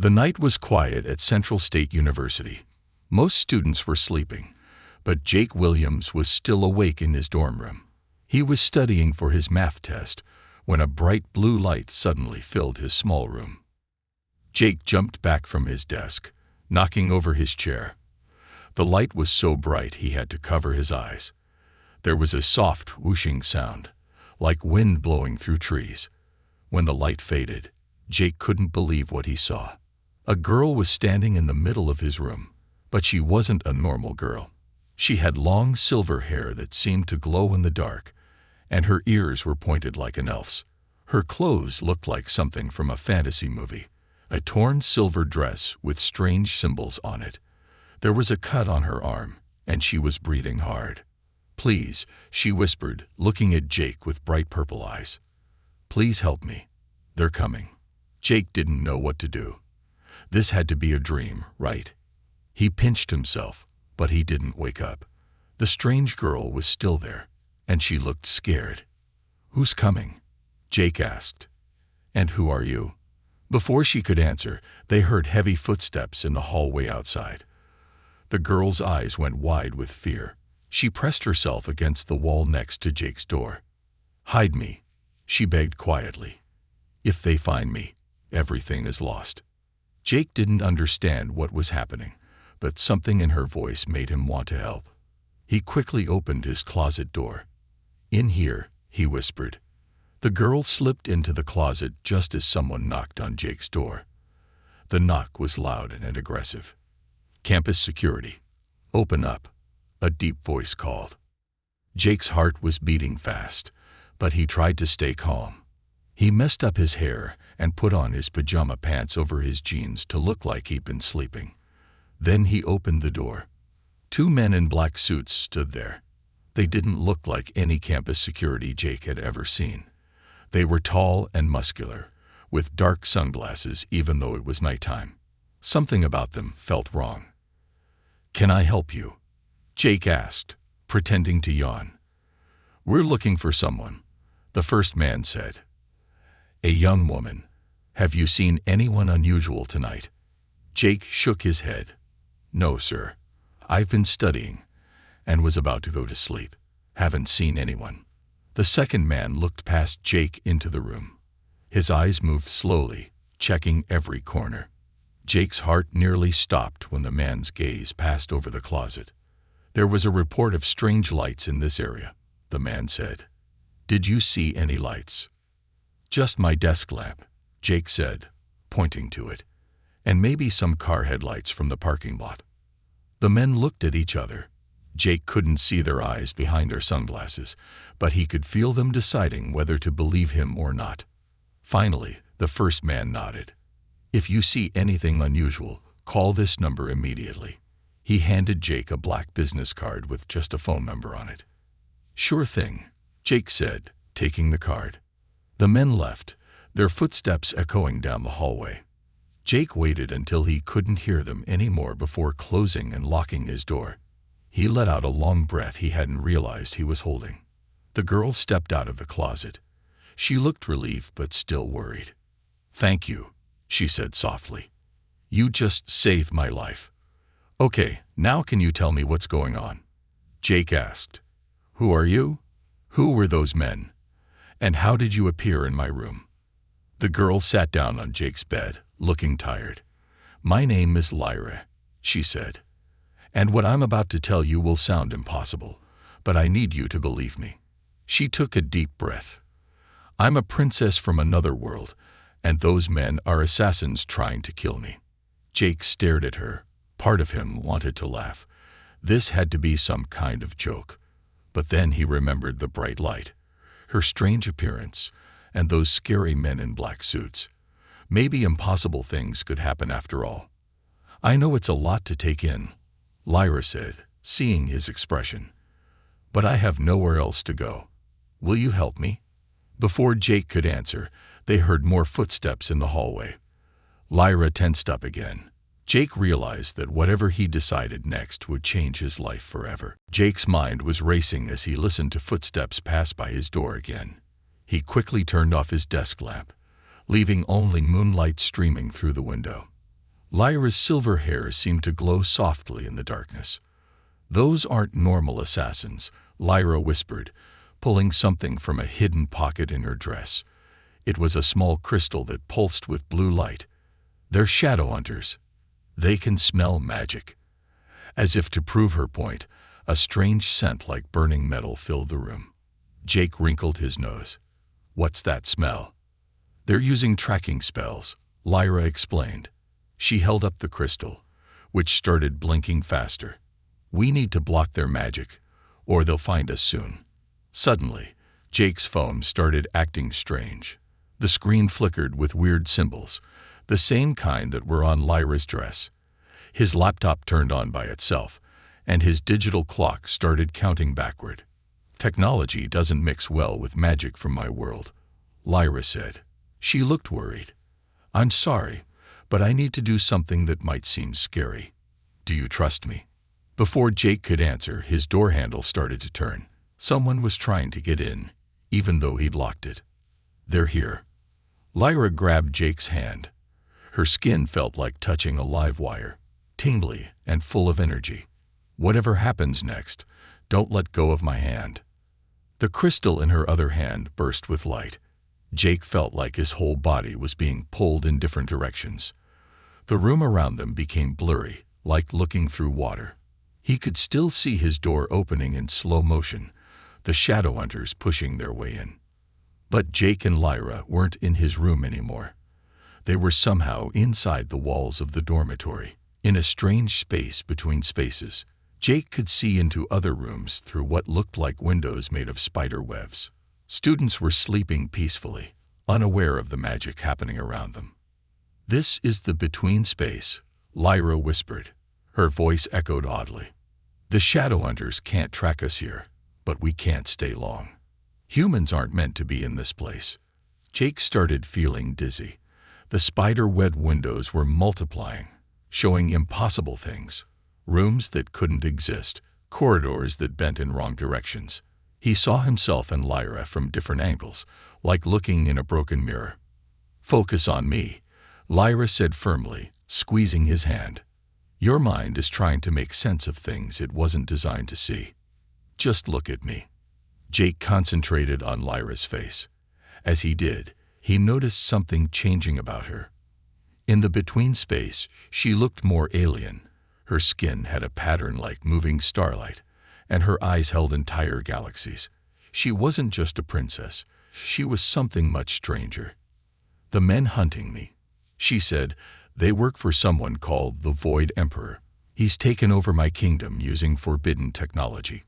The night was quiet at Central State University. Most students were sleeping, but Jake Williams was still awake in his dorm room. He was studying for his math test when a bright blue light suddenly filled his small room. Jake jumped back from his desk, knocking over his chair. The light was so bright he had to cover his eyes. There was a soft whooshing sound, like wind blowing through trees. When the light faded, Jake couldn't believe what he saw. A girl was standing in the middle of his room, but she wasn't a normal girl. She had long silver hair that seemed to glow in the dark, and her ears were pointed like an elf's. Her clothes looked like something from a fantasy movie, a torn silver dress with strange symbols on it. There was a cut on her arm, and she was breathing hard. "Please," she whispered, looking at Jake with bright purple eyes. "Please help me. They're coming." Jake didn't know what to do. This had to be a dream, right? He pinched himself, but he didn't wake up. The strange girl was still there, and she looked scared. "Who's coming?" Jake asked. "And who are you?" Before she could answer, they heard heavy footsteps in the hallway outside. The girl's eyes went wide with fear. She pressed herself against the wall next to Jake's door. "Hide me," she begged quietly. "If they find me, everything is lost." Jake didn't understand what was happening, but something in her voice made him want to help. He quickly opened his closet door. "In here," he whispered. The girl slipped into the closet just as someone knocked on Jake's door. The knock was loud and aggressive. "Campus security. Open up," a deep voice called. Jake's heart was beating fast, but he tried to stay calm. He messed up his hair and put on his pajama pants over his jeans to look like he'd been sleeping. Then he opened the door. Two men in black suits stood there. They didn't look like any campus security Jake had ever seen. They were tall and muscular, with dark sunglasses even though it was nighttime. Something about them felt wrong. "Can I help you?" Jake asked, pretending to yawn. "We're looking for someone," the first man said. "A young woman. Have you seen anyone unusual tonight?" Jake shook his head. "No, sir. I've been studying and was about to go to sleep. Haven't seen anyone." The second man looked past Jake into the room. His eyes moved slowly, checking every corner. Jake's heart nearly stopped when the man's gaze passed over the closet. "There was a report of strange lights in this area," the man said. "Did you see any lights?" "Just my desk lamp," Jake said, pointing to it, "and maybe some car headlights from the parking lot." The men looked at each other. Jake couldn't see their eyes behind their sunglasses, but he could feel them deciding whether to believe him or not. Finally, the first man nodded. "If you see anything unusual, call this number immediately." He handed Jake a black business card with just a phone number on it. "Sure thing," Jake said, taking the card. The men left, their footsteps echoing down the hallway. Jake waited until he couldn't hear them anymore before closing and locking his door. He let out a long breath he hadn't realized he was holding. The girl stepped out of the closet. She looked relieved but still worried. "Thank you," she said softly. "You just saved my life." "Okay, now can you tell me what's going on?" Jake asked. "Who are you? Who were those men? And how did you appear in my room?" The girl sat down on Jake's bed, looking tired. "My name is Lyra," she said. "And what I'm about to tell you will sound impossible, but I need you to believe me." She took a deep breath. "I'm a princess from another world, and those men are assassins trying to kill me." Jake stared at her. Part of him wanted to laugh. This had to be some kind of joke. But then he remembered the bright light, her strange appearance, and those scary men in black suits. Maybe impossible things could happen after all. "I know it's a lot to take in," Lyra said, seeing his expression. "But I have nowhere else to go. Will you help me?" Before Jake could answer, they heard more footsteps in the hallway. Lyra tensed up again. Jake realized that whatever he decided next would change his life forever. Jake's mind was racing as he listened to footsteps pass by his door again. He quickly turned off his desk lamp, leaving only moonlight streaming through the window. Lyra's silver hair seemed to glow softly in the darkness. "Those aren't normal assassins," Lyra whispered, pulling something from a hidden pocket in her dress. It was a small crystal that pulsed with blue light. "They're shadow hunters. They can smell magic." As if to prove her point, a strange scent like burning metal filled the room. Jake wrinkled his nose. "What's that smell?" "They're using tracking spells," Lyra explained. She held up the crystal, which started blinking faster. "We need to block their magic, or they'll find us soon." Suddenly, Jake's phone started acting strange. The screen flickered with weird symbols, the same kind that were on Lyra's dress. His laptop turned on by itself, and his digital clock started counting backward. "Technology doesn't mix well with magic from my world," Lyra said. She looked worried. "I'm sorry, but I need to do something that might seem scary. Do you trust me?" Before Jake could answer, his door handle started to turn. Someone was trying to get in, even though he'd locked it. "They're here." Lyra grabbed Jake's hand. Her skin felt like touching a live wire, tingly and full of energy. "Whatever happens next, don't let go of my hand." The crystal in her other hand burst with light. Jake felt like his whole body was being pulled in different directions. The room around them became blurry, like looking through water. He could still see his door opening in slow motion, the shadow hunters pushing their way in. But Jake and Lyra weren't in his room anymore. They were somehow inside the walls of the dormitory, in a strange space between spaces. Jake could see into other rooms through what looked like windows made of spider webs. Students were sleeping peacefully, unaware of the magic happening around them. "This is the between space," Lyra whispered. Her voice echoed oddly. "The shadow hunters can't track us here, but we can't stay long. Humans aren't meant to be in this place." Jake started feeling dizzy. The spider-web windows were multiplying, showing impossible things. Rooms that couldn't exist, corridors that bent in wrong directions. He saw himself and Lyra from different angles, like looking in a broken mirror. "Focus on me," Lyra said firmly, squeezing his hand. "Your mind is trying to make sense of things it wasn't designed to see. Just look at me." Jake concentrated on Lyra's face. As he did, he noticed something changing about her. In the between space, she looked more alien. Her skin had a pattern like moving starlight, and her eyes held entire galaxies. She wasn't just a princess. She was something much stranger. "The men hunting me," she said, "they work for someone called the Void Emperor. He's taken over my kingdom using forbidden technology,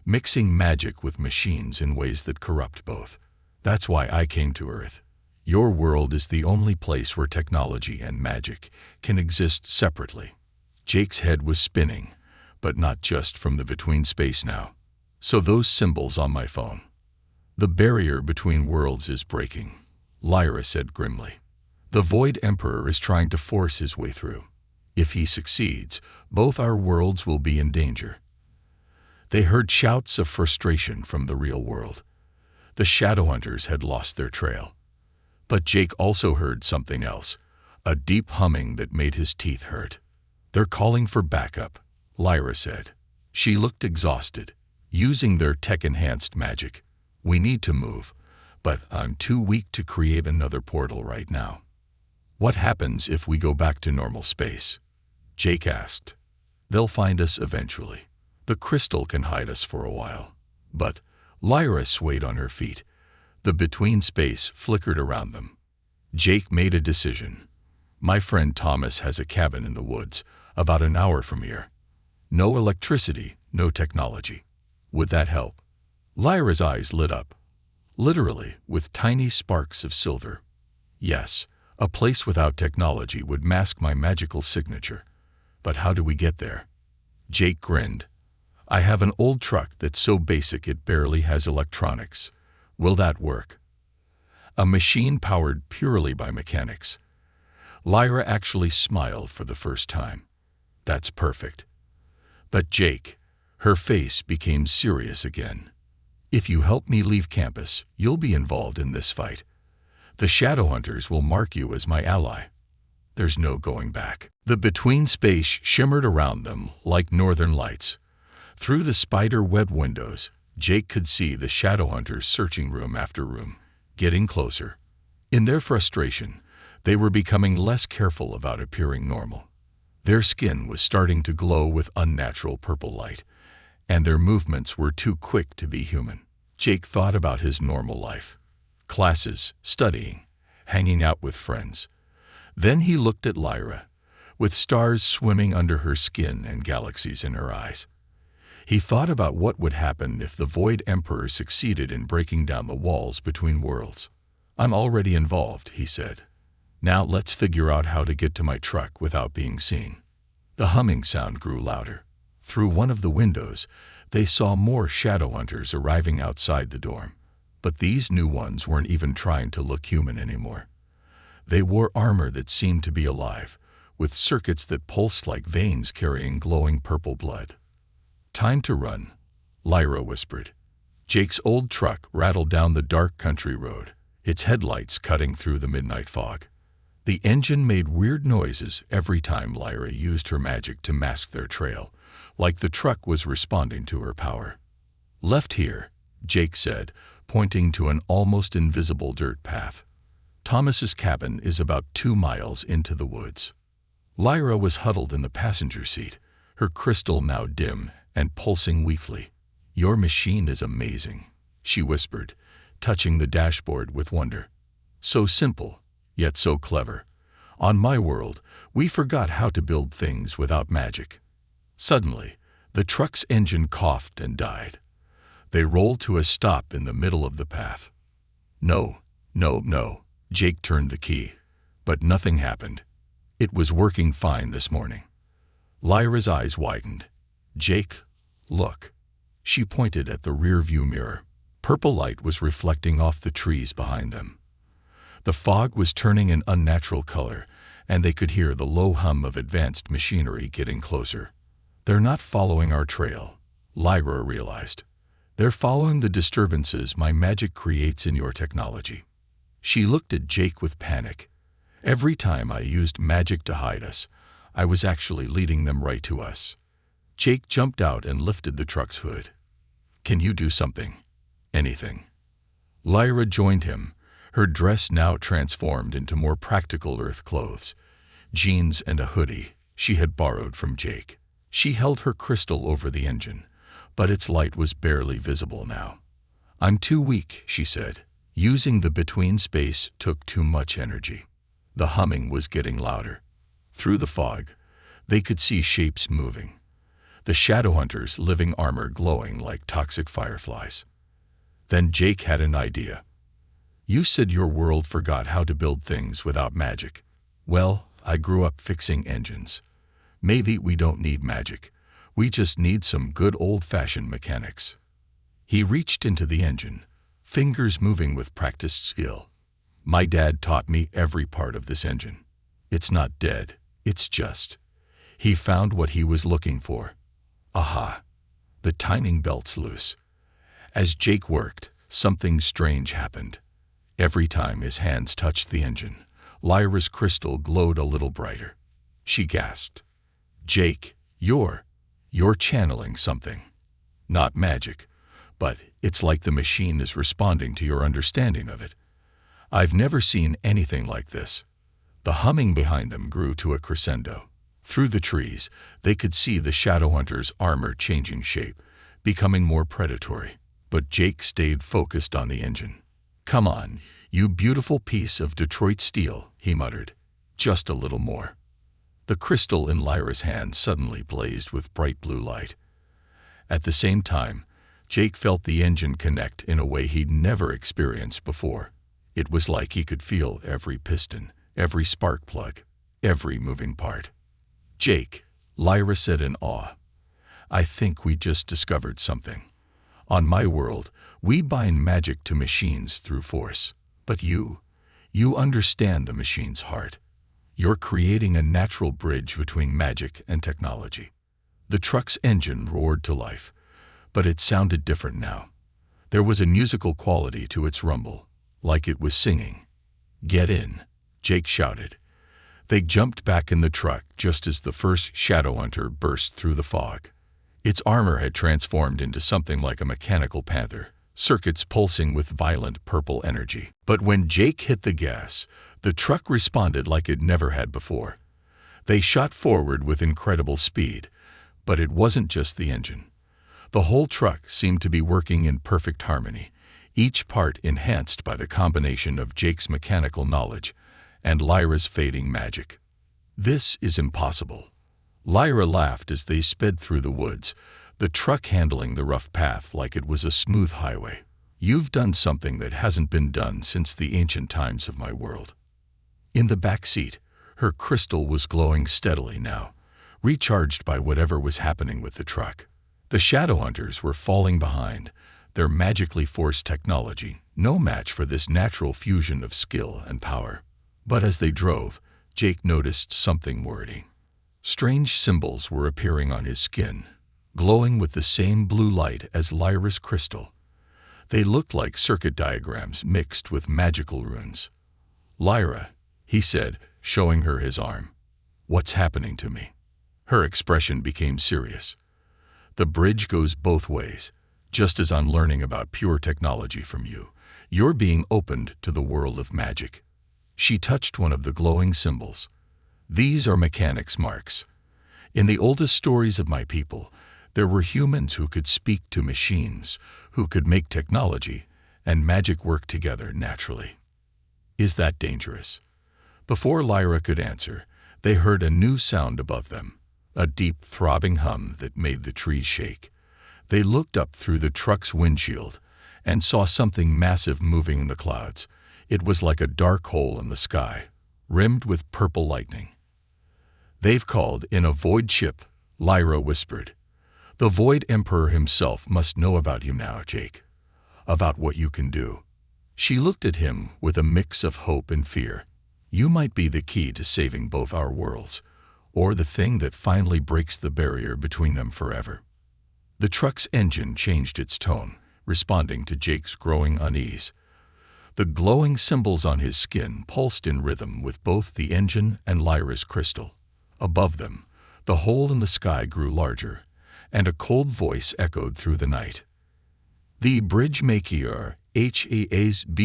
mixing magic with machines in ways that corrupt both. That's why I came to Earth. Your world is the only place where technology and magic can exist separately." Jake's head was spinning, but not just from the between space now. "So those symbols on my phone. The barrier between worlds is breaking," Lyra said grimly. "The Void Emperor is trying to force his way through. If he succeeds, both our worlds will be in danger." They heard shouts of frustration from the real world. The shadow hunters had lost their trail. But Jake also heard something else, a deep humming that made his teeth hurt. "They're calling for backup," Lyra said. She looked exhausted, using their tech-enhanced magic. "We need to move, but I'm too weak to create another portal right now." "What happens if we go back to normal space?" Jake asked. "They'll find us eventually. The crystal can hide us for a while." "But," Lyra swayed on her feet. The between space flickered around them. Jake made a decision. "My friend Thomas has a cabin in the woods, about an hour from here. No electricity, no technology. Would that help?" Lyra's eyes lit up, literally with tiny sparks of silver. "Yes, a place without technology would mask my magical signature. But how do we get there?" Jake grinned. "I have an old truck that's so basic it barely has electronics. Will that work?" A machine powered purely by mechanics. Lyra actually smiled for the first time. "That's perfect." But Jake, her face became serious again. "If you help me leave campus, you'll be involved in this fight. The shadow hunters will mark you as my ally." There's no going back. The between space shimmered around them like northern lights. Through the spider web windows, Jake could see the Shadowhunters searching room after room, getting closer. In their frustration, they were becoming less careful about appearing normal. Their skin was starting to glow with unnatural purple light, and their movements were too quick to be human. Jake thought about his normal life. Classes, studying, hanging out with friends. Then he looked at Lyra, with stars swimming under her skin and galaxies in her eyes. He thought about what would happen if the Void Emperor succeeded in breaking down the walls between worlds. "I'm already involved," he said. "Now let's figure out how to get to my truck without being seen." The humming sound grew louder. Through one of the windows, they saw more Shadowhunters arriving outside the dorm. But these new ones weren't even trying to look human anymore. They wore armor that seemed to be alive, with circuits that pulsed like veins carrying glowing purple blood. "Time to run," Lyra whispered. Jake's old truck rattled down the dark country road, its headlights cutting through the midnight fog. The engine made weird noises every time Lyra used her magic to mask their trail, like the truck was responding to her power. "Left here," Jake said, pointing to an almost invisible dirt path. "Thomas's cabin is about 2 miles into the woods." Lyra was huddled in the passenger seat, her crystal now dim and pulsing weakly. "Your machine is amazing," she whispered, touching the dashboard with wonder. "So simple, yet so clever. On my world, we forgot how to build things without magic." Suddenly, the truck's engine coughed and died. They rolled to a stop in the middle of the path. No. Jake turned the key, but nothing happened. It was working fine this morning. Lyra's eyes widened. "Jake, look." She pointed at the rear-view mirror. Purple light was reflecting off the trees behind them. The fog was turning an unnatural color, and they could hear the low hum of advanced machinery getting closer. "They're not following our trail," Lyra realized. "They're following the disturbances my magic creates in your technology." She looked at Jake with panic. "Every time I used magic to hide us, I was actually leading them right to us." Jake jumped out and lifted the truck's hood. "Can you do something? Anything?" Lyra joined him, her dress now transformed into more practical earth clothes, jeans and a hoodie she had borrowed from Jake. She held her crystal over the engine, but its light was barely visible now. "I'm too weak," she said. Using the between space took too much energy. The humming was getting louder. Through the fog, they could see shapes moving. The Shadowhunters' living armor glowing like toxic fireflies. Then Jake had an idea. "You said your world forgot how to build things without magic. Well, I grew up fixing engines. Maybe we don't need magic. We just need some good old-fashioned mechanics." He reached into the engine, fingers moving with practiced skill. "My dad taught me every part of this engine. It's not dead, it's just." He found what he was looking for. Aha! The timing belt's loose. As Jake worked, something strange happened. Every time his hands touched the engine, Lyra's crystal glowed a little brighter. She gasped. "Jake, you're channeling something. Not magic, but it's like the machine is responding to your understanding of it. I've never seen anything like this." The humming behind them grew to a crescendo. Through the trees, they could see the Shadowhunters' armor changing shape, becoming more predatory. But Jake stayed focused on the engine. "Come on, you beautiful piece of Detroit steel," he muttered. "Just a little more." The crystal in Lyra's hand suddenly blazed with bright blue light. At the same time, Jake felt the engine connect in a way he'd never experienced before. It was like he could feel every piston, every spark plug, every moving part. "Jake," Lyra said in awe, "I think we just discovered something. On my world, we bind magic to machines through force. But you understand the machine's heart. You're creating a natural bridge between magic and technology." The truck's engine roared to life, but it sounded different now. There was a musical quality to its rumble, like it was singing. "Get in," Jake shouted. They jumped back in the truck just as the first shadow hunter burst through the fog. Its armor had transformed into something like a mechanical panther, circuits pulsing with violent purple energy. But when Jake hit the gas, the truck responded like it never had before. They shot forward with incredible speed, but it wasn't just the engine. The whole truck seemed to be working in perfect harmony, each part enhanced by the combination of Jake's mechanical knowledge and Lyra's fading magic. "This is impossible." Lyra laughed as they sped through the woods, the truck handling the rough path like it was a smooth highway. "You've done something that hasn't been done since the ancient times of my world." In the back seat, her crystal was glowing steadily now, recharged by whatever was happening with the truck. The shadow hunters were falling behind, their magically forced technology no match for this natural fusion of skill and power. But as they drove, Jake noticed something worrying. Strange symbols were appearing on his skin, glowing with the same blue light as Lyra's crystal. They looked like circuit diagrams mixed with magical runes. "Lyra," he said, showing her his arm. "What's happening to me?" Her expression became serious. "The bridge goes both ways. Just as I'm learning about pure technology from you, you're being opened to the world of magic." She touched one of the glowing symbols. "These are mechanics' marks. In the oldest stories of my people, there were humans who could speak to machines, who could make technology and magic work together naturally." "Is that dangerous?" Before Lyra could answer, they heard a new sound above them, a deep, throbbing hum that made the trees shake. They looked up through the truck's windshield and saw something massive moving in the clouds. It was like a dark hole in the sky, rimmed with purple lightning. "They've called in a void ship," Lyra whispered. "The Void Emperor himself must know about you now, Jake. About what you can do." She looked at him with a mix of hope and fear. "You might be the key to saving both our worlds, or the thing that finally breaks the barrier between them forever." The truck's engine changed its tone, responding to Jake's growing unease. The glowing symbols on his skin pulsed in rhythm with both the engine and Lyra's crystal. Above them, the hole in the sky grew larger, and a cold voice echoed through the night. "The bridge maker, HFY,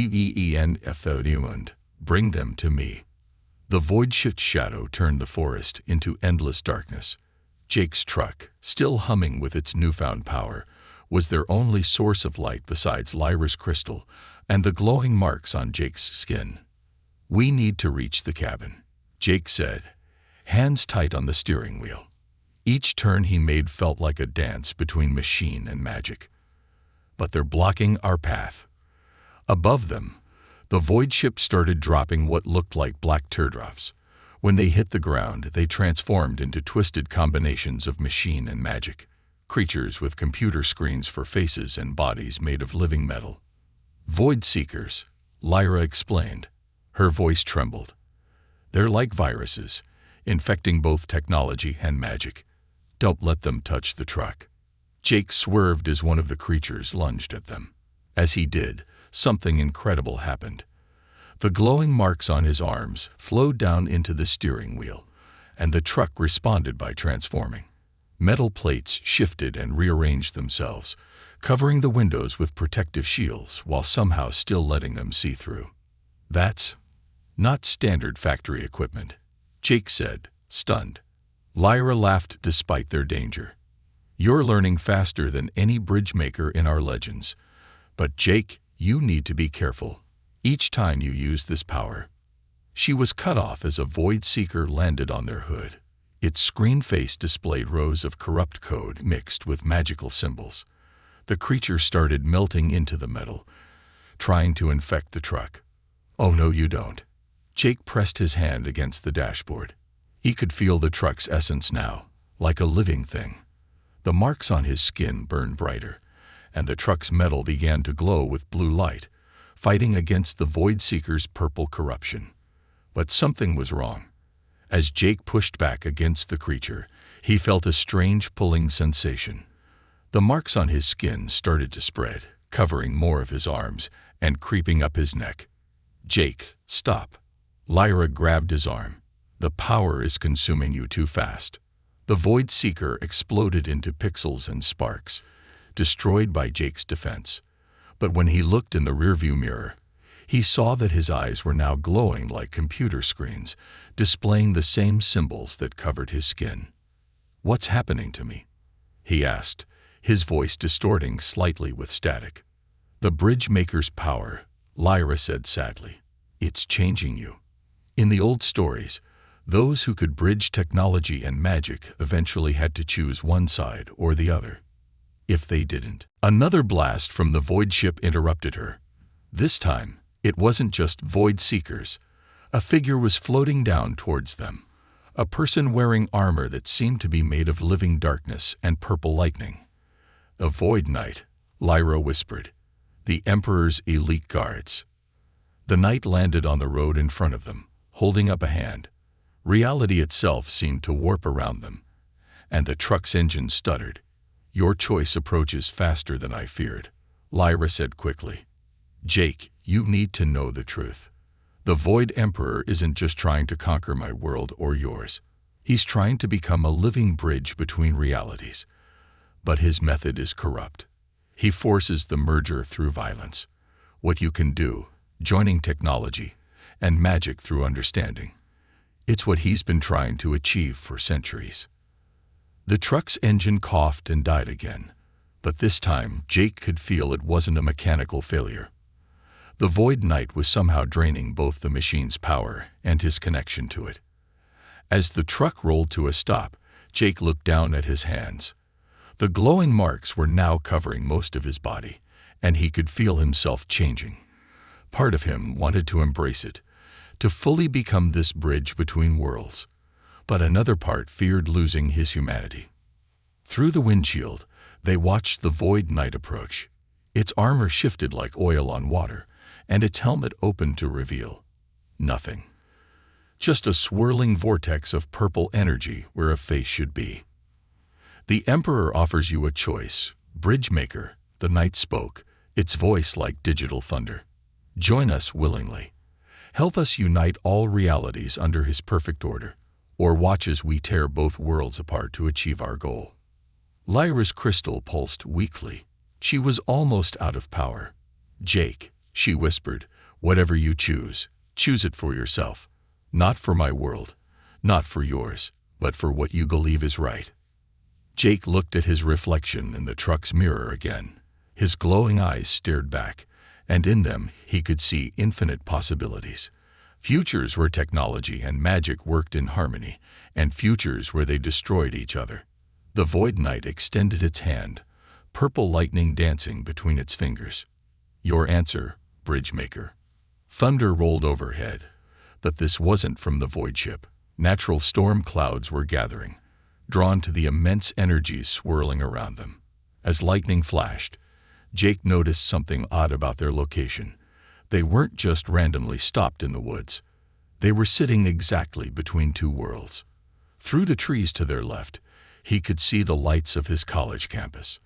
bring them to me." The void-shifted shadow turned the forest into endless darkness. Jake's truck, still humming with its newfound power, was their only source of light besides Lyra's crystal and the glowing marks on Jake's skin. "We need to reach the cabin," Jake said, hands tight on the steering wheel. Each turn he made felt like a dance between machine and magic. "But they're blocking our path." Above them, the void ship started dropping what looked like black teardrops. When they hit the ground, they transformed into twisted combinations of machine and magic, creatures with computer screens for faces and bodies made of living metal. "Void Seekers," Lyra explained. Her voice trembled. "They're like viruses, infecting both technology and magic. Don't let them touch the truck." Jake swerved as one of the creatures lunged at them. As he did, something incredible happened. The glowing marks on his arms flowed down into the steering wheel, and the truck responded by transforming. Metal plates shifted and rearranged themselves, covering the windows with protective shields while somehow still letting them see through. "That's not standard factory equipment," Jake said, stunned. Lyra laughed despite their danger. "You're learning faster than any bridge maker in our legends. But Jake, you need to be careful each time you use this power." She was cut off as a void seeker landed on their hood. Its screen face displayed rows of corrupt code mixed with magical symbols. The creature started melting into the metal, trying to infect the truck. "Oh no, you don't." Jake pressed his hand against the dashboard. He could feel the truck's essence now, like a living thing. The marks on his skin burned brighter, and the truck's metal began to glow with blue light, fighting against the Void Seeker's purple corruption. But something was wrong. As Jake pushed back against the creature, he felt a strange pulling sensation. The marks on his skin started to spread, covering more of his arms and creeping up his neck. "Jake, stop." Lyra grabbed his arm. The power is consuming you too fast. The Void Seeker exploded into pixels and sparks, destroyed by Jake's defense. But when he looked in the rearview mirror, he saw that his eyes were now glowing like computer screens, displaying the same symbols that covered his skin. "What's happening to me?" he asked, his voice distorting slightly with static. "The bridge maker's power," Lyra said sadly. "It's changing you." In the old stories, those who could bridge technology and magic eventually had to choose one side or the other. If they didn't, another blast from the Void ship interrupted her. This time, it wasn't just Void Seekers. A figure was floating down towards them, a person wearing armor that seemed to be made of living darkness and purple lightning. "A Void Knight," Lyra whispered. "The Emperor's elite guards." The knight landed on the road in front of them, holding up a hand. Reality itself seemed to warp around them, and the truck's engine stuttered. "Your choice approaches faster than I feared," Lyra said quickly. "Jake, you need to know the truth. The Void Emperor isn't just trying to conquer my world or yours. He's trying to become a living bridge between realities. But his method is corrupt. He forces the merger through violence. What you can do, joining technology and magic through understanding. It's what he's been trying to achieve for centuries." The truck's engine coughed and died again, but this time Jake could feel it wasn't a mechanical failure. The Void Knight was somehow draining both the machine's power and his connection to it. As the truck rolled to a stop, Jake looked down at his hands. The glowing marks were now covering most of his body, and he could feel himself changing. Part of him wanted to embrace it, to fully become this bridge between worlds, but another part feared losing his humanity. Through the windshield, they watched the Void Knight approach. Its armor shifted like oil on water, and its helmet opened to reveal nothing. Just a swirling vortex of purple energy where a face should be. "The Emperor offers you a choice, Bridge Maker," the knight spoke, its voice like digital thunder. "Join us willingly. Help us unite all realities under his perfect order, or watch as we tear both worlds apart to achieve our goal." Lyra's crystal pulsed weakly. She was almost out of power. "Jake," she whispered, "whatever you choose, choose it for yourself. Not for my world, not for yours, but for what you believe is right." Jake looked at his reflection in the truck's mirror again. His glowing eyes stared back, and in them he could see infinite possibilities. Futures where technology and magic worked in harmony, and futures where they destroyed each other. The Void Knight extended its hand, purple lightning dancing between its fingers. "Your answer, Bridge Maker." Thunder rolled overhead, but this wasn't from the Void ship. Natural storm clouds were gathering, drawn to the immense energies swirling around them. As lightning flashed, Jake noticed something odd about their location. They weren't just randomly stopped in the woods. They were sitting exactly between two worlds. Through the trees to their left, he could see the lights of his college campus.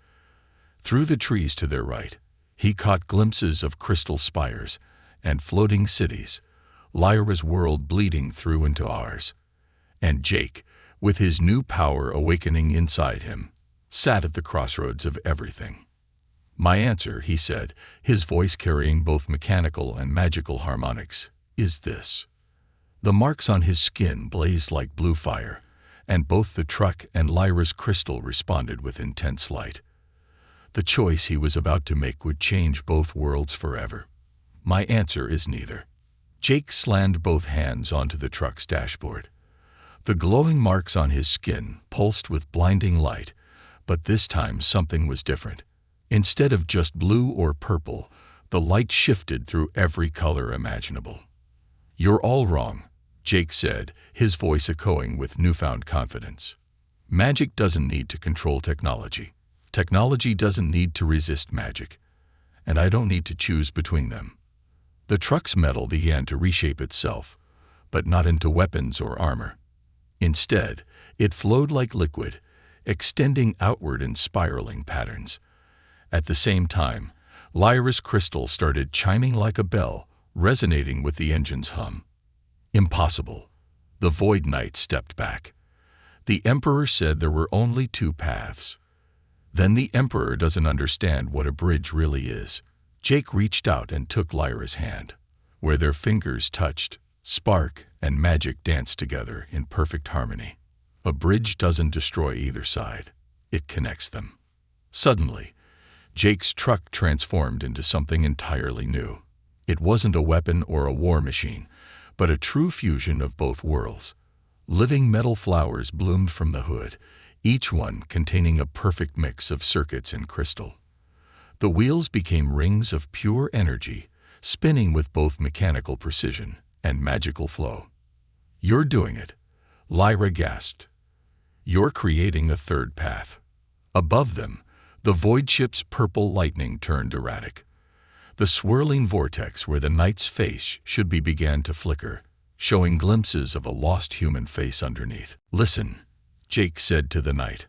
Through the trees to their right, he caught glimpses of crystal spires and floating cities, Lyra's world bleeding through into ours. And Jake, with his new power awakening inside him, sat at the crossroads of everything. "My answer," he said, his voice carrying both mechanical and magical harmonics, "is this." The marks on his skin blazed like blue fire, and both the truck and Lyra's crystal responded with intense light. The choice he was about to make would change both worlds forever. "My answer is neither." Jake slammed both hands onto the truck's dashboard. The glowing marks on his skin pulsed with blinding light, but this time something was different. Instead of just blue or purple, the light shifted through every color imaginable. "You're all wrong," Jake said, his voice echoing with newfound confidence. "Magic doesn't need to control technology. Technology doesn't need to resist magic. And I don't need to choose between them." The truck's metal began to reshape itself, but not into weapons or armor. Instead, it flowed like liquid, extending outward in spiraling patterns. At the same time, Lyra's crystal started chiming like a bell, resonating with the engine's hum. "Impossible." The Void Knight stepped back. The Emperor said there were only two paths. Then the Emperor doesn't understand what a bridge really is. Jake reached out and took Lyra's hand. Where their fingers touched, spark and magic danced together in perfect harmony. A bridge doesn't destroy either side. It connects them. Suddenly, Jake's truck transformed into something entirely new. It wasn't a weapon or a war machine, but a true fusion of both worlds. Living metal flowers bloomed from the hood, each one containing a perfect mix of circuits and crystal. The wheels became rings of pure energy, spinning with both mechanical precision and magical flow. "You're doing it," Lyra gasped. "You're creating a third path." Above them, the void ship's purple lightning turned erratic. The swirling vortex where the knight's face should be began to flicker, showing glimpses of a lost human face underneath. "Listen," Jake said to the knight.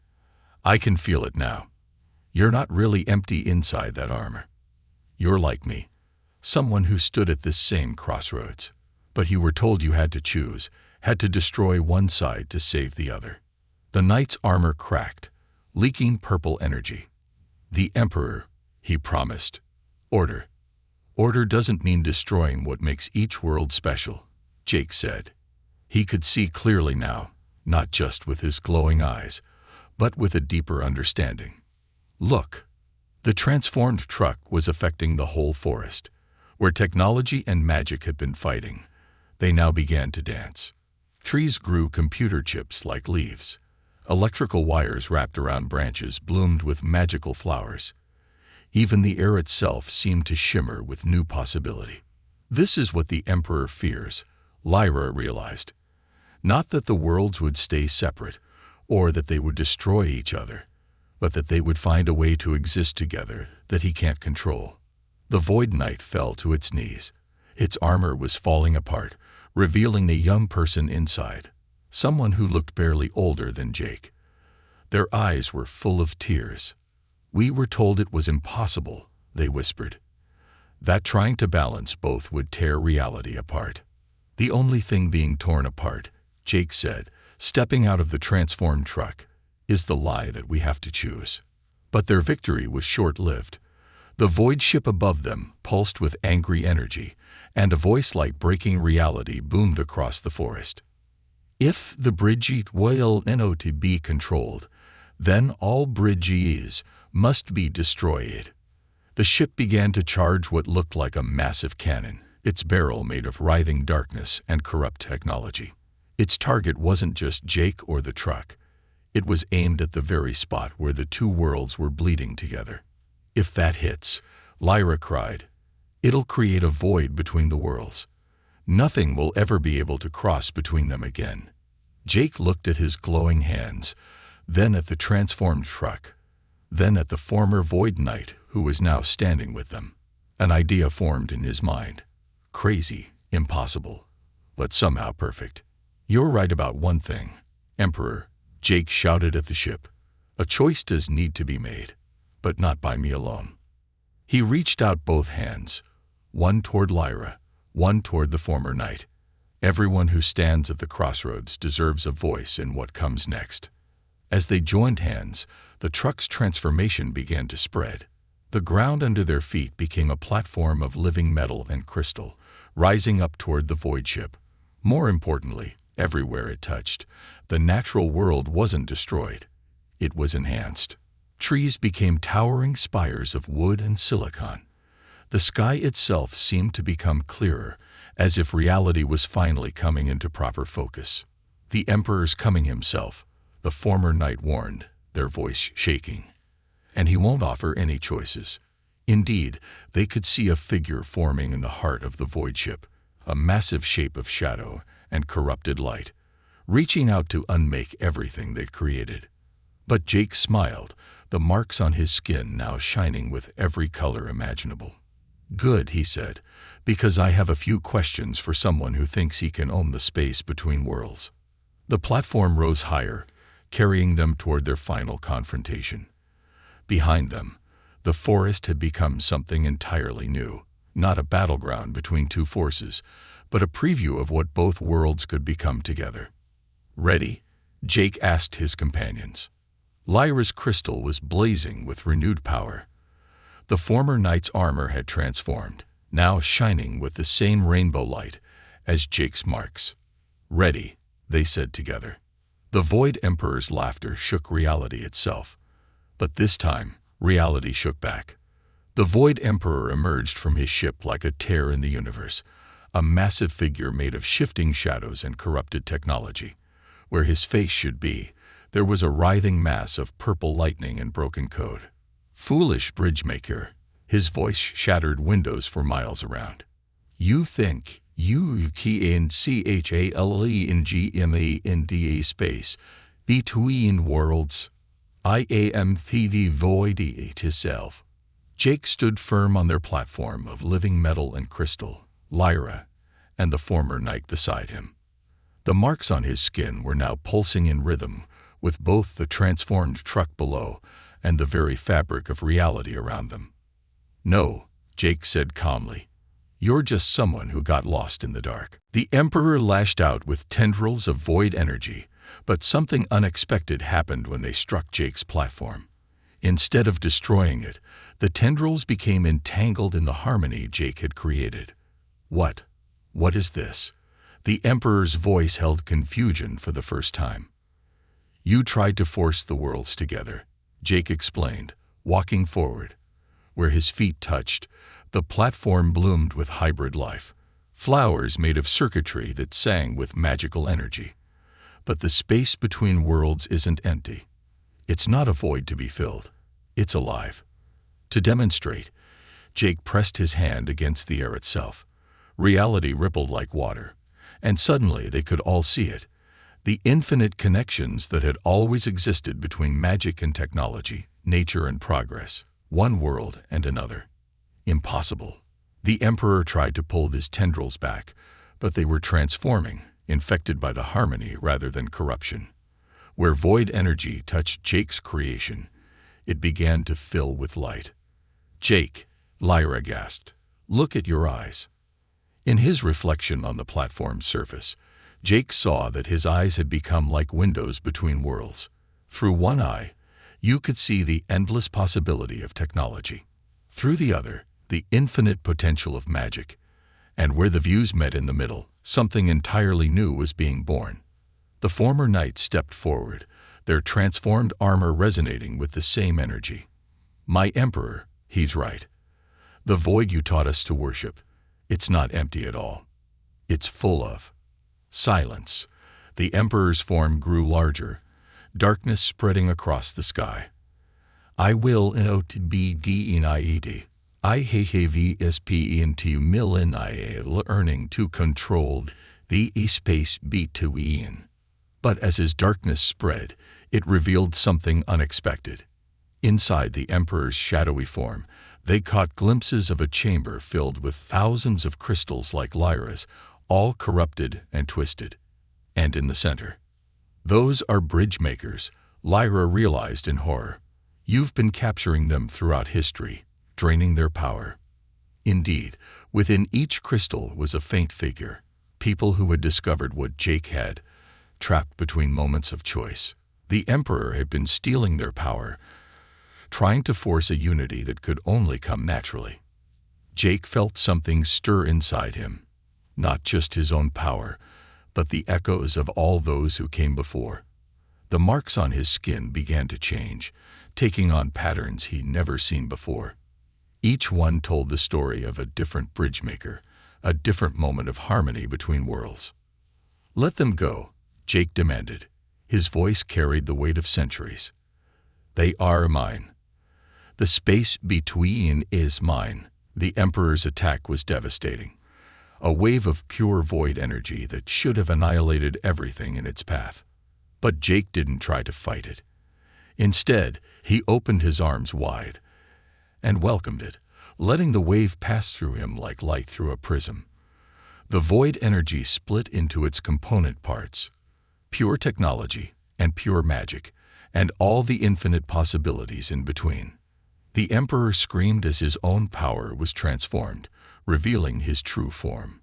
"I can feel it now. You're not really empty inside that armor. You're like me, someone who stood at this same crossroads. But you were told you had to choose, had to destroy one side to save the other." The knight's armor cracked, leaking purple energy. "The Emperor," he promised. "Order. Order doesn't mean destroying what makes each world special," Jake said. He could see clearly now, not just with his glowing eyes, but with a deeper understanding. "Look." The transformed truck was affecting the whole forest. Where technology and magic had been fighting, they now began to dance. Trees grew computer chips like leaves. Electrical wires wrapped around branches bloomed with magical flowers. Even the air itself seemed to shimmer with new possibility. This is what the Emperor fears, Lyra realized. Not that the worlds would stay separate, or that they would destroy each other, but that they would find a way to exist together that he can't control. The Void Knight fell to its knees. Its armor was falling apart, revealing a young person inside, someone who looked barely older than Jake. Their eyes were full of tears. "We were told it was impossible," they whispered. "That trying to balance both would tear reality apart." "The only thing being torn apart," Jake said, stepping out of the transformed truck, "is the lie that we have to choose." But their victory was short-lived. The void ship above them pulsed with angry energy, and a voice like breaking reality boomed across the forest. "If the bridge will not be controlled, then all bridges must be destroyed." The ship began to charge what looked like a massive cannon, its barrel made of writhing darkness and corrupt technology. Its target wasn't just Jake or the truck. It was aimed at the very spot where the two worlds were bleeding together. "If that hits," Lyra cried, "it'll create a void between the worlds. Nothing will ever be able to cross between them again." Jake looked at his glowing hands, then at the transformed truck, then at the former Void Knight who was now standing with them. An idea formed in his mind. Crazy, impossible, but somehow perfect. "You're right about one thing, Emperor," Jake shouted at the ship. "A choice does need to be made, but not by me alone." He reached out both hands, one toward Lyra, one toward the former knight. Everyone who stands at the crossroads deserves a voice in what comes next. As they joined hands, the truck's transformation began to spread. The ground under their feet became a platform of living metal and crystal, rising up toward the void ship. More importantly, everywhere it touched, the natural world wasn't destroyed. It was enhanced. Trees became towering spires of wood and silicon. The sky itself seemed to become clearer, as if reality was finally coming into proper focus. "The Emperor's coming himself," the former knight warned, their voice shaking. "And he won't offer any choices." Indeed, they could see a figure forming in the heart of the void ship, a massive shape of shadow and corrupted light, reaching out to unmake everything they'd created. But Jake smiled, the marks on his skin now shining with every color imaginable. "Good," he said, "because I have a few questions for someone who thinks he can own the space between worlds." The platform rose higher, carrying them toward their final confrontation. Behind them, the forest had become something entirely new, not a battleground between two forces, but a preview of what both worlds could become together. "Ready?" Jake asked his companions. Lyra's crystal was blazing with renewed power. The former knight's armor had transformed, now shining with the same rainbow light as Jake's marks. "Ready," they said together. The Void Emperor's laughter shook reality itself. But this time, reality shook back. The Void Emperor emerged from his ship like a tear in the universe, a massive figure made of shifting shadows and corrupted technology. Where his face should be, there was a writhing mass of purple lightning and broken code. "Foolish bridge maker," his voice shattered windows for miles around. "You think you can challenge space between worlds. I am the void itself." Jake stood firm on their platform of living metal and crystal, Lyra, and the former knight beside him. The marks on his skin were now pulsing in rhythm with both the transformed truck below and the very fabric of reality around them. "No," Jake said calmly. "You're just someone who got lost in the dark." The Emperor lashed out with tendrils of void energy, but something unexpected happened when they struck Jake's platform. Instead of destroying it, the tendrils became entangled in the harmony Jake had created. What is this?" The Emperor's voice held confusion for the first time. "You tried to force the worlds together," Jake explained, walking forward. Where his feet touched, the platform bloomed with hybrid life, flowers made of circuitry that sang with magical energy. But the space between worlds isn't empty. It's not a void to be filled. It's alive. To demonstrate, Jake pressed his hand against the air itself. Reality rippled like water, and suddenly they could all see it. The infinite connections that had always existed between magic and technology, nature and progress, one world and another. Impossible. The Emperor tried to pull his tendrils back, but they were transforming, infected by the harmony rather than corruption. Where void energy touched Jake's creation, it began to fill with light. "Jake," Lyra gasped, "look at your eyes." In his reflection on the platform's surface, Jake saw that his eyes had become like windows between worlds. Through one eye, you could see the endless possibility of technology. Through the other, the infinite potential of magic. And where the views met in the middle, something entirely new was being born. The former knight stepped forward, their transformed armor resonating with the same energy. "My Emperor, he's right. The void you taught us to worship, it's not empty at all. It's full of..." Silence. The Emperor's form grew larger, darkness spreading across the sky. "I will not be denied. I have into millennial learning to control the space between." But as his darkness spread, it revealed something unexpected. Inside the Emperor's shadowy form, they caught glimpses of a chamber filled with thousands of crystals like Lyra's, all corrupted and twisted. And in the center, "Those are bridge makers," Lyra realized in horror. "You've been capturing them throughout history, draining their power." Indeed, within each crystal was a faint figure, people who had discovered what Jake had, trapped between moments of choice. The Emperor had been stealing their power, trying to force a unity that could only come naturally. Jake felt something stir inside him, not just his own power, but the echoes of all those who came before. The marks on his skin began to change, taking on patterns he'd never seen before. Each one told the story of a different bridge maker, a different moment of harmony between worlds. "Let them go," Jake demanded. His voice carried the weight of centuries. "They are mine. The space between is mine." The Emperor's attack was devastating. A wave of pure void energy that should have annihilated everything in its path. But Jake didn't try to fight it. Instead, he opened his arms wide and welcomed it, letting the wave pass through him like light through a prism. The void energy split into its component parts, pure technology and pure magic, and all the infinite possibilities in between. The Emperor screamed as his own power was transformed, revealing his true form.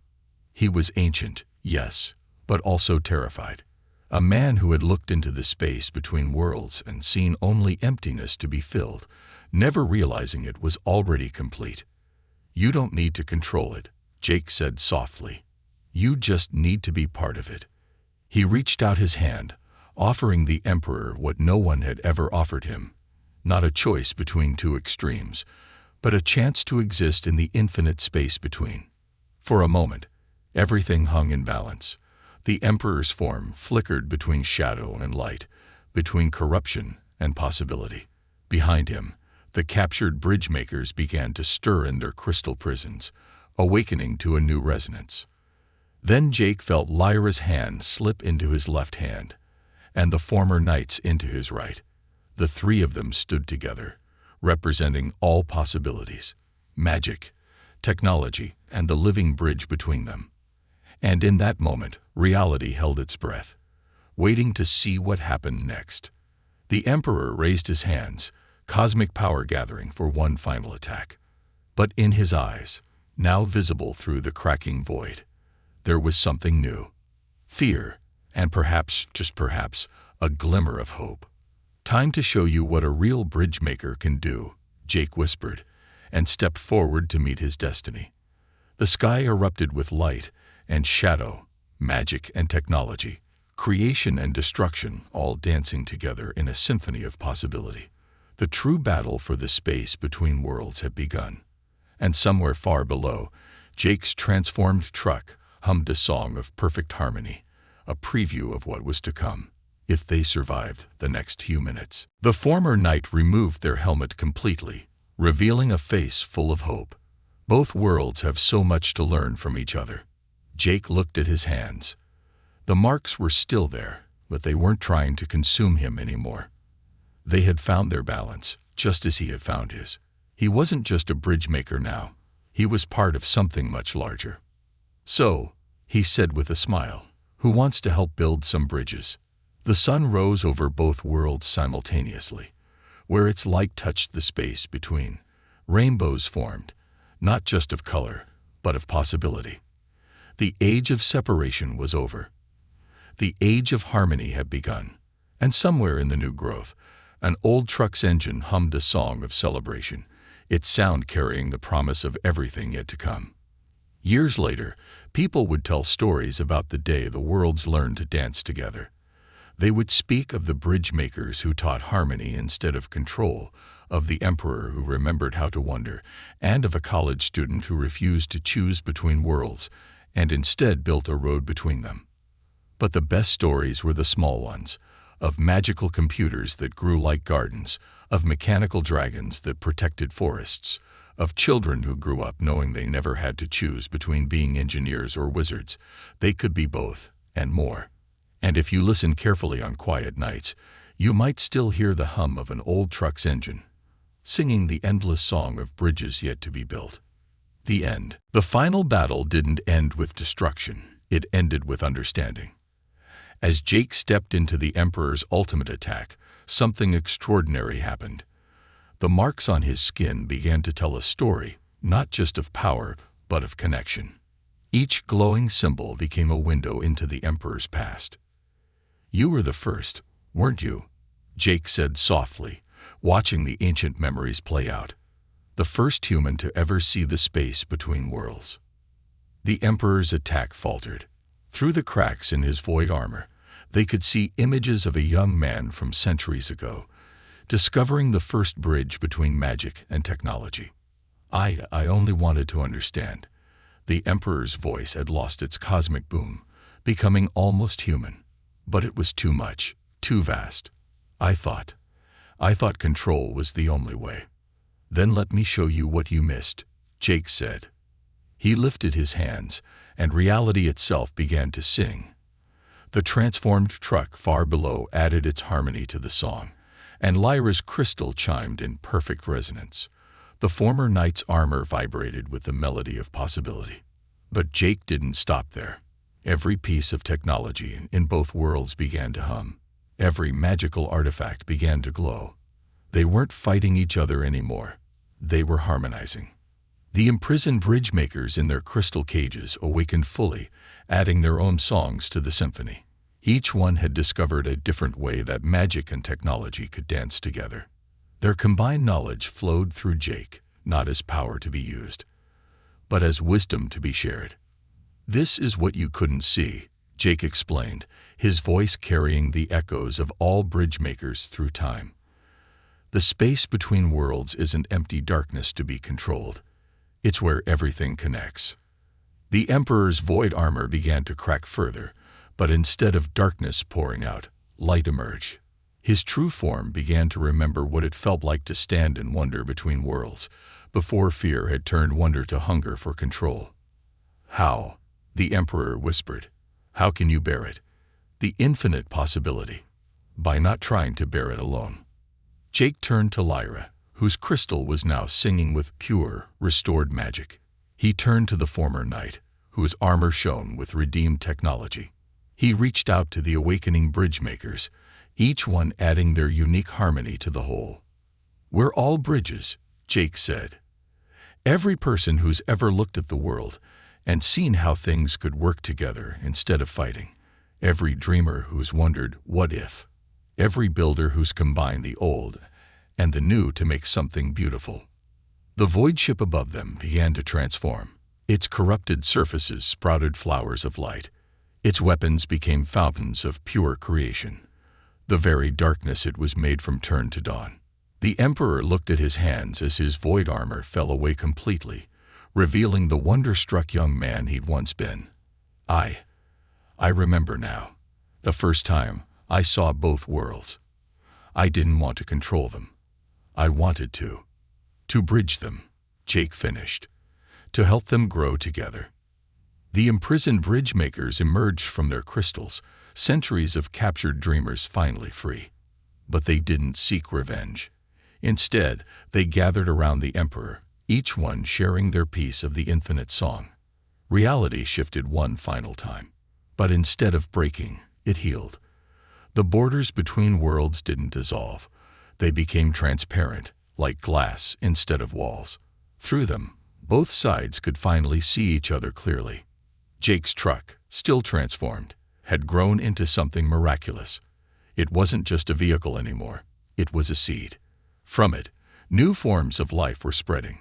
He was ancient, yes, but also terrified. A man who had looked into the space between worlds and seen only emptiness to be filled, never realizing it was already complete. "You don't need to control it," Jake said softly. "You just need to be part of it." He reached out his hand, offering the Emperor what no one had ever offered him. Not a choice between two extremes, but a chance to exist in the infinite space between. For a moment, everything hung in balance. The Emperor's form flickered between shadow and light, between corruption and possibility. Behind him, the captured bridge makers began to stir in their crystal prisons, awakening to a new resonance. Then Jake felt Lyra's hand slip into his left hand, and the former knight's into his right. The three of them stood together, representing all possibilities: magic, technology, and the living bridge between them. And in that moment, reality held its breath, waiting to see what happened next. The Emperor raised his hands, cosmic power gathering for one final attack. But in his eyes, now visible through the cracking void, there was something new. Fear, and perhaps, just perhaps, a glimmer of hope. "Time to show you what a real bridge maker can do," Jake whispered, and stepped forward to meet his destiny. The sky erupted with light and shadow, magic and technology, creation and destruction, all dancing together in a symphony of possibility. The true battle for the space between worlds had begun. And somewhere far below, Jake's transformed truck hummed a song of perfect harmony, a preview of what was to come, if they survived the next few minutes. The former knight removed their helmet completely, revealing a face full of hope. Both worlds have so much to learn from each other. Jake looked at his hands. The marks were still there, but they weren't trying to consume him anymore. They had found their balance, just as he had found his. He wasn't just a bridge maker now. He was part of something much larger. "So," he said with a smile, "who wants to help build some bridges?" The sun rose over both worlds simultaneously. Where its light touched the space between, rainbows formed, not just of color, but of possibility. The age of separation was over. The age of harmony had begun, and somewhere in the new growth, an old truck's engine hummed a song of celebration, its sound carrying the promise of everything yet to come. Years later, people would tell stories about the day the worlds learned to dance together. They would speak of the bridge makers who taught harmony instead of control, of the Emperor who remembered how to wonder, and of a college student who refused to choose between worlds and instead built a road between them. But the best stories were the small ones, of magical computers that grew like gardens, of mechanical dragons that protected forests, of children who grew up knowing they never had to choose between being engineers or wizards. They could be both, and more. And if you listen carefully on quiet nights, you might still hear the hum of an old truck's engine, singing the endless song of bridges yet to be built. The end. The final battle didn't end with destruction. It ended with understanding. As Jake stepped into the Emperor's ultimate attack, something extraordinary happened. The marks on his skin began to tell a story, not just of power, but of connection. Each glowing symbol became a window into the Emperor's past. "You were the first, weren't you?" Jake said softly, watching the ancient memories play out. "The first human to ever see the space between worlds." The Emperor's attack faltered. Through the cracks in his void armor, they could see images of a young man from centuries ago, discovering the first bridge between magic and technology. I only wanted to understand." The Emperor's voice had lost its cosmic boom, becoming almost human. "But it was too much, too vast. I thought control was the only way." "Then let me show you what you missed," Jake said. He lifted his hands, and reality itself began to sing. The transformed truck far below added its harmony to the song, and Lyra's crystal chimed in perfect resonance. The former knight's armor vibrated with the melody of possibility. But Jake didn't stop there. Every piece of technology in both worlds began to hum. Every magical artifact began to glow. They weren't fighting each other anymore. They were harmonizing. The imprisoned bridge makers in their crystal cages awakened fully, adding their own songs to the symphony. Each one had discovered a different way that magic and technology could dance together. Their combined knowledge flowed through Jake, not as power to be used, but as wisdom to be shared. "This is what you couldn't see," Jake explained, his voice carrying the echoes of all bridge makers through time. "The space between worlds isn't empty darkness to be controlled. It's where everything connects." The Emperor's void armor began to crack further, but instead of darkness pouring out, light emerged. His true form began to remember what it felt like to stand in wonder between worlds, before fear had turned wonder to hunger for control. "How?" the Emperor whispered. "How can you bear it? The infinite possibility. By not trying to bear it alone." Jake turned to Lyra, whose crystal was now singing with pure, restored magic. He turned to the former knight, whose armor shone with redeemed technology. He reached out to the awakening bridge makers, each one adding their unique harmony to the whole. "We're all bridges," Jake said. "Every person who's ever looked at the world and seen how things could work together instead of fighting. Every dreamer who's wondered, what if? Every builder who's combined the old and the new to make something beautiful." The void ship above them began to transform. Its corrupted surfaces sprouted flowers of light. Its weapons became fountains of pure creation. The very darkness it was made from turned to dawn. The Emperor looked at his hands as his void armor fell away completely, revealing the wonder-struck young man he'd once been. I remember now. The first time I saw both worlds. I didn't want to control them. I wanted to bridge them," Jake finished, "to help them grow together." The imprisoned bridge makers emerged from their crystals, centuries of captured dreamers finally free. But they didn't seek revenge. Instead, they gathered around the Emperor, each one sharing their piece of the infinite song. Reality shifted one final time. But instead of breaking, it healed. The borders between worlds didn't dissolve. They became transparent, like glass instead of walls. Through them, both sides could finally see each other clearly. Jake's truck, still transformed, had grown into something miraculous. It wasn't just a vehicle anymore. It was a seed. From it, new forms of life were spreading.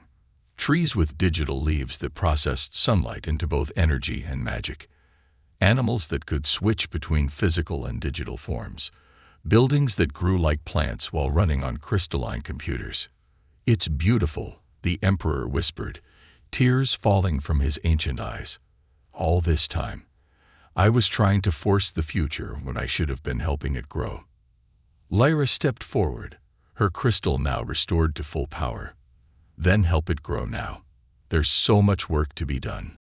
Trees with digital leaves that processed sunlight into both energy and magic. Animals that could switch between physical and digital forms. Buildings that grew like plants while running on crystalline computers. "It's beautiful," the Emperor whispered, tears falling from his ancient eyes. "All this time, I was trying to force the future when I should have been helping it grow." Lyra stepped forward, her crystal now restored to full power. "Then help it grow now. There's so much work to be done."